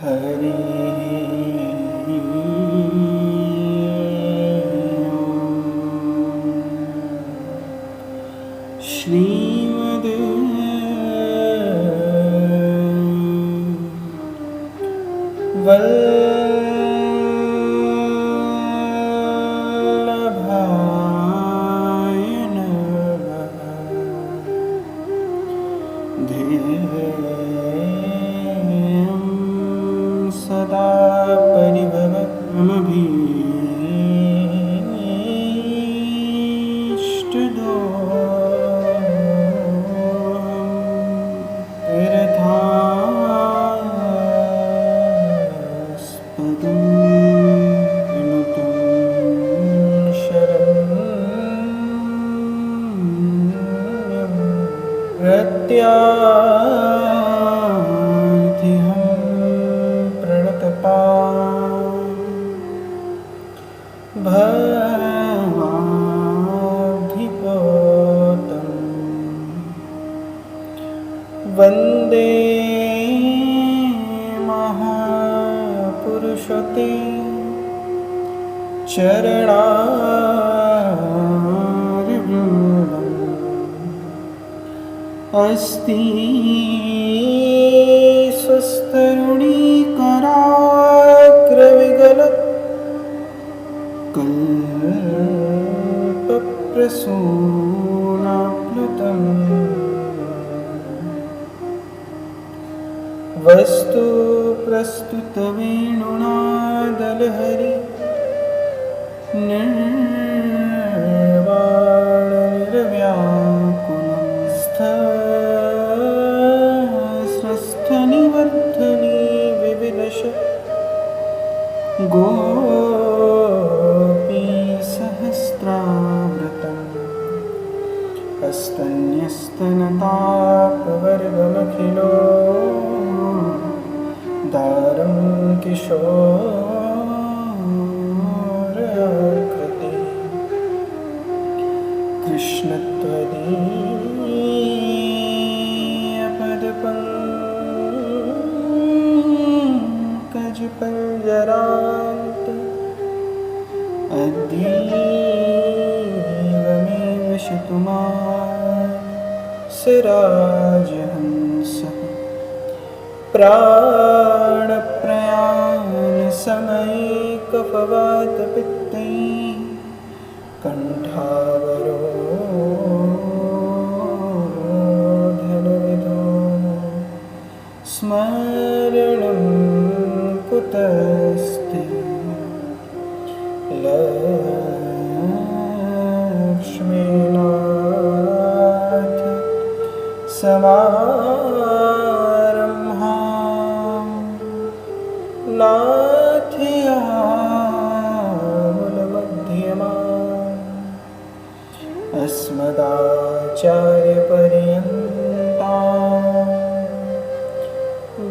हरि श्रीमद् वल्लभाय नमः। ध्येयं सदा तीर्थास्पदं विनुतं शरण्यं प्रत्यार्थिहं प्रणतपां भवाब्धिपोतं वन्दे महापुरुषते चरणारविन्दम् अस्ति स्वस्तरुणीकराग्रविगलत् कल्पप्रसूनाप्लुतम् वस्तु प्रस्तुतवेणुनादलहरि निर्वाणनिर्व्याकुलं स्वस्थनिवर्धनि विविदश गोपीसहस्रावृतम् हस्तन्यस्तनतापवर्गमखिलो दारं किशोराकृते कृष्णत्वदीयपदपङ्कजपञ्जरान्त अद्यैवमेव शतुमान् सिराजहंसः प्राणप्रयाणसमये कफवातपित्तैः कण्ठावरोधनविधो स्मरणं कुतस्ते लक्ष्मीनाथ समारम्भां नाथयामुलमध्यमाम् अस्मदाचार्यपर्यन्तां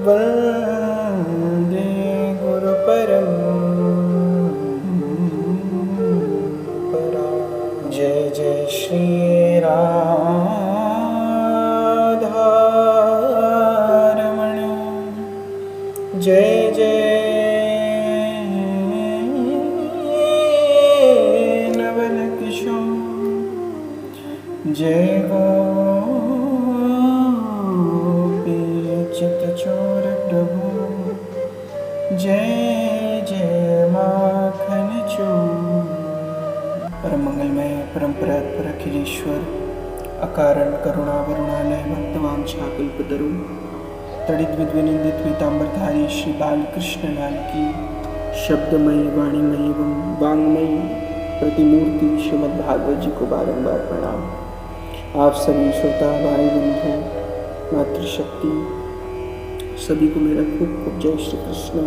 वन्दे गुरुपरम्परा। जय जय श्री राधारमण, जय जय नवलकिशोर, जय गोपीचितचोर प्रभु, जय जय माखन चोर। परम मंगलमय परमपरात्पर अखिलेश्वर अकारण करुणावरुणालय भक्तवांछाकल्पतरु तड़ित विद्विनिंदित पीताम्बरधारी श्री बालकृष्ण लाल की शब्दमयी वाणीमयी एवं वांगमयी प्रतिमूर्ति श्रीमद्भागवत जी को बारंबार प्रणाम। आप सभी श्रोता भाई बंधु मातृशक्ति सभी को मेरा खूब खूब जय श्री कृष्ण,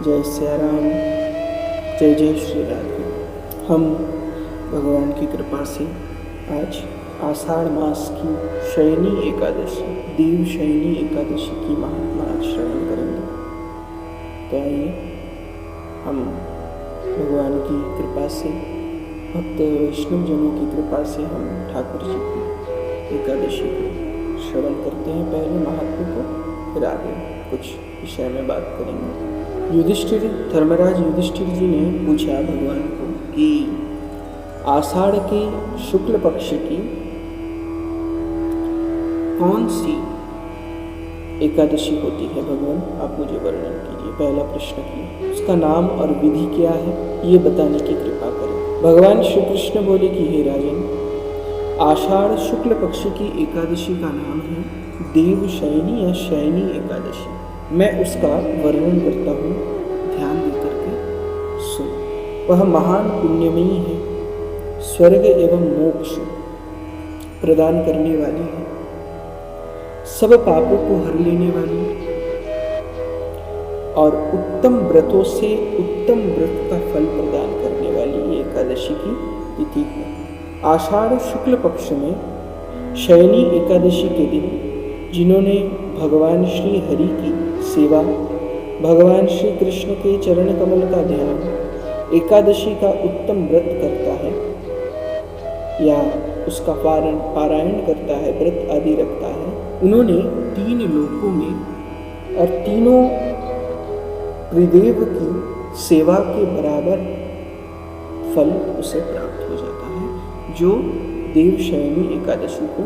जय सिया राम, जय जय श्री राधे। हम भगवान की कृपा से आज आषाढ़ मास की शयनी एकादशी, देव शयनी एकादशी की महात्मा श्रवण करेंगे। तो आइए हम भगवान की कृपा से, भक्त वैष्णव जनों की कृपा से हम ठाकुर जी की एकादशी को श्रवण करते हैं। पहले महात्मा को, फिर आगे कुछ विषय में बात करेंगे। युधिष्ठिर, धर्मराज युधिष्ठिर जी ने पूछा भगवान को कि आषाढ़ के शुक्ल पक्ष की कौन सी एकादशी होती है भगवान, आप मुझे वर्णन कीजिए। पहला प्रश्न किया, उसका नाम और विधि क्या है ये बताने की कृपा करें। भगवान श्री कृष्ण बोले कि हे राजन, आषाढ़ शुक्ल पक्ष की एकादशी का नाम है देवशयनी या शयनी एकादशी। मैं उसका वर्णन करता हूँ, ध्यान देकर के सुन। वह महान पुण्यमयी है, स्वर्ग एवं मोक्ष प्रदान करने वाली है, सब पापों को हर लेने वाली और उत्तम व्रतों से उत्तम व्रत का फल प्रदान करने वाली ये एकादशी की तिथि है। आषाढ़ शुक्ल पक्ष में शयनी एकादशी के दिन जिन्होंने भगवान श्री हरि की सेवा, भगवान श्री कृष्ण के चरण कमल का ध्यान, एकादशी का उत्तम व्रत करता है या उसका पारायण करता है, व्रत आदि रखता है, उन्होंने 3 लोकों में और तीनों त्रिदेव की सेवा के बराबर फल उसे प्राप्त हो जाता है, जो देवशयनी एकादशी को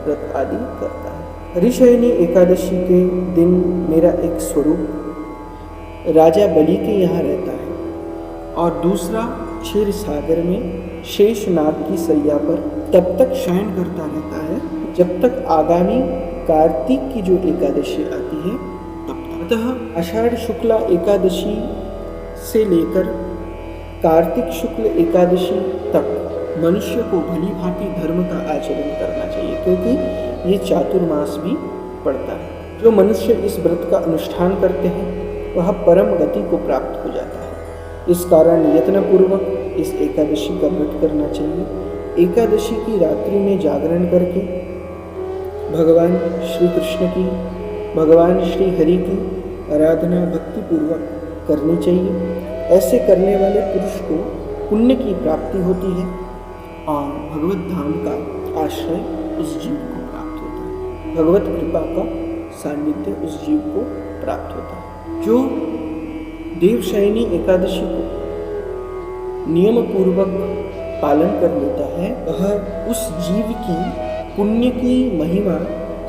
व्रत आदि करता है। हरिशयनी एकादशी के दिन मेरा एक स्वरूप राजा बलि के यहाँ रहता है और दूसरा क्षीर सागर में शेषनाग की सैया पर तब तक शयन करता रहता है जब तक आगामी कार्तिक की जो एकादशी आती है तब तक। अतः आषाढ़ शुक्ला एकादशी से लेकर कार्तिक शुक्ल एकादशी तक मनुष्य को भली भांति धर्म का आचरण करना चाहिए, क्योंकि ये चातुर्मास भी पड़ता है। जो मनुष्य इस व्रत का अनुष्ठान करते हैं वह परम गति को प्राप्त हो जाता है। इस कारण यत्नपूर्वक इस एकादशी का व्रत करना चाहिए। एकादशी की रात्रि में जागरण करके भगवान श्री कृष्ण की, भगवान श्री हरि की आराधना भक्तिपूर्वक करनी चाहिए। ऐसे करने वाले पुरुष को पुण्य की प्राप्ति होती है और भगवत धाम का आश्रय उस जीव को प्राप्त होता है, भगवत कृपा का सानिध्य उस जीव को प्राप्त होता है। जो देवशयनी एकादशी को नियम पूर्वक पालन कर लेता है वह उस जीव की पुण्य की महिमा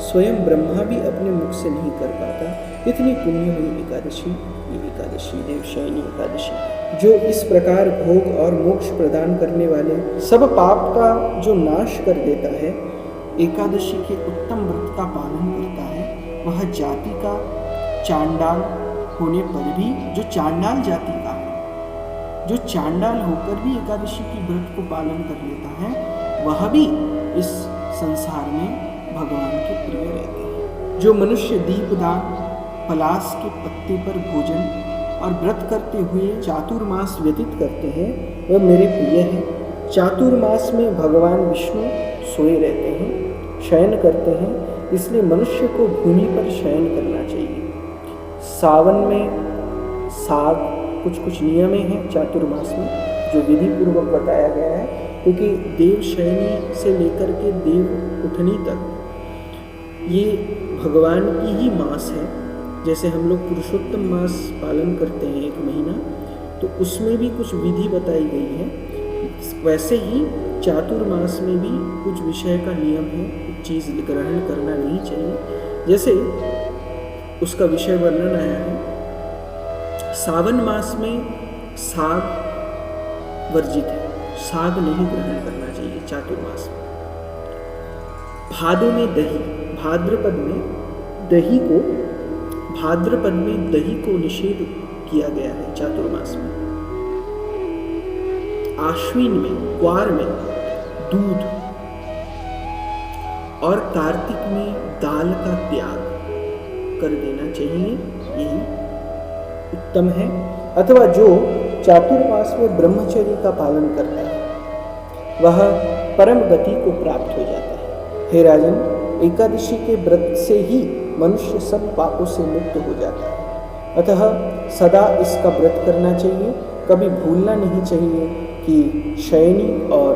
स्वयं ब्रह्मा भी अपने मुख से नहीं कर पाता। इतनी पुण्य हुई एकादशी ये एकादशी देवशयनी एकादशी, जो इस प्रकार भोग और मोक्ष प्रदान करने वाले सब पाप का जो नाश कर देता है, एकादशी के उत्तम व्रत का पालन करता है, वह जाति का चांडाल होने पर भी, जो चांडाल जाति का है, जो चांडाल होकर भी एकादशी की व्रत को पालन कर लेता है, वह भी इस संसार में भगवान के प्रिय रहते हैं। जो मनुष्य दीपदान, पलाश के पत्ते पर भोजन और व्रत करते हुए चातुर्मास व्यतीत करते हैं वह मेरे प्रिय हैं। चातुर्मास में भगवान विष्णु सोए रहते हैं, शयन करते हैं, इसलिए मनुष्य को भूमि पर शयन करना चाहिए। सावन में साग, कुछ नियम हैं चातुर्मास में जो विधि पूर्वक बताया गया है, क्योंकि देवशयनी से लेकर के देव उठनी तक ये भगवान की ही मास है। जैसे हम लोग पुरुषोत्तम मास पालन करते हैं 1 महीना, तो उसमें भी कुछ विधि बताई गई है। वैसे ही चातुर्मास में भी कुछ विषय का नियम है, कुछ चीज़ ग्रहण करना नहीं चाहिए। जैसे उसका विषय वर्णन आया है, सावन मास में साग वर्जित है, साग नहीं ग्रहण करना चाहिए चातुर्मास में। भादों में दही, भाद्रपद में दही को निषेध किया गया है चातुर्मास में। आश्विन में, क्वार में दूध और कार्तिक में दाल का त्याग कर देना चाहिए, यही उत्तम है। अथवा जो चातुर्मास में ब्रह्मचर्य का पालन करता है वह परम गति को प्राप्त हो जाता है। हे राजन, एकादशी के व्रत से ही मनुष्य सब पापों से मुक्त हो जाता है। अतः सदा इसका व्रत करना चाहिए। कभी भूलना नहीं चाहिए कि शयनी और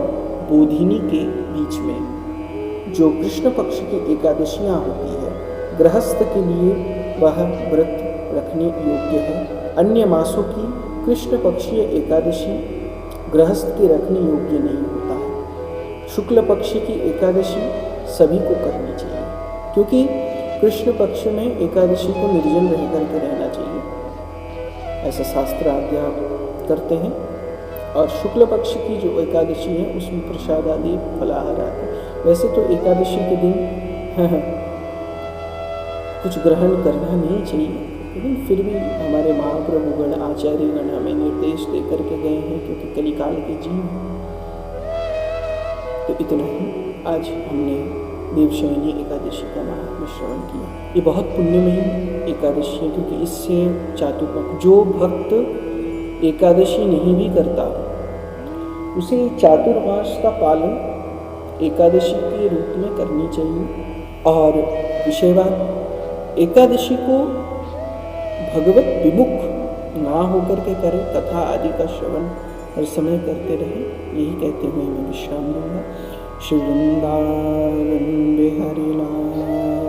बोधिनी के बीच में जो कृष्ण पक्ष की एकादशियाँ होती है, गृहस्थ के लिए वह व्रत रखने योग्य है। अन्य मासों की कृष्ण पक्षीय एकादशी गृहस्थ के रखने योग्य नहीं होता है। शुक्ल पक्ष की एकादशी सभी को करनी चाहिए, क्योंकि कृष्ण पक्ष में एकादशी को निर्जल रह करके रहना चाहिए, ऐसा शास्त्र आज्ञा करते हैं। और शुक्ल पक्ष की जो एकादशी है उसमें प्रसाद आदि फलाहार आदि, वैसे तो एकादशी के दिन कुछ ग्रहण करना नहीं चाहिए, लेकिन फिर भी हमारे महाप्रभुगण आचार्यगण हमें निर्देश दे करके गए हैं, क्योंकि कलिकाल के जीव हैं। तो इतना ही आज हमने देवशयनी एकादशी का महात्म्य श्रवण किया। ये बहुत पुण्यमयी एकादशी है, क्योंकि इससे चातुर्मास, जो भक्त एकादशी नहीं भी करता उसे चातुर्मास का पालन एकादशी के रूप में करनी चाहिए। और विषय बात, एकादशी को भगवत विमुख ना होकर के करें, कथा आदि का श्रवण हर समय करते रहे। यही कहते हुए मैं विश्राम दूंगा। श्री वृंदावन बिहारी लाल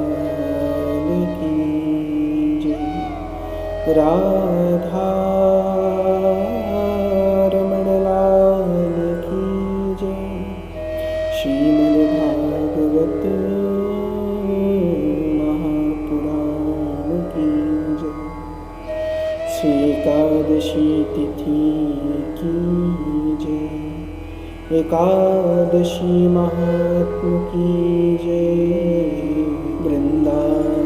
की जय, राधा रमण लाल की जय, श्रीमद् भागवत महापुराण की जय, श्री एकादशी तिथि की जय, एकादशी महात्म की जय, वृंदावन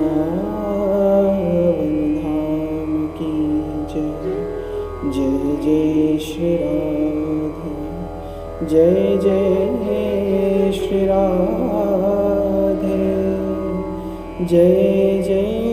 धाम की जय। जय जय श्री राधे, जय जय श्री राधे, जय जय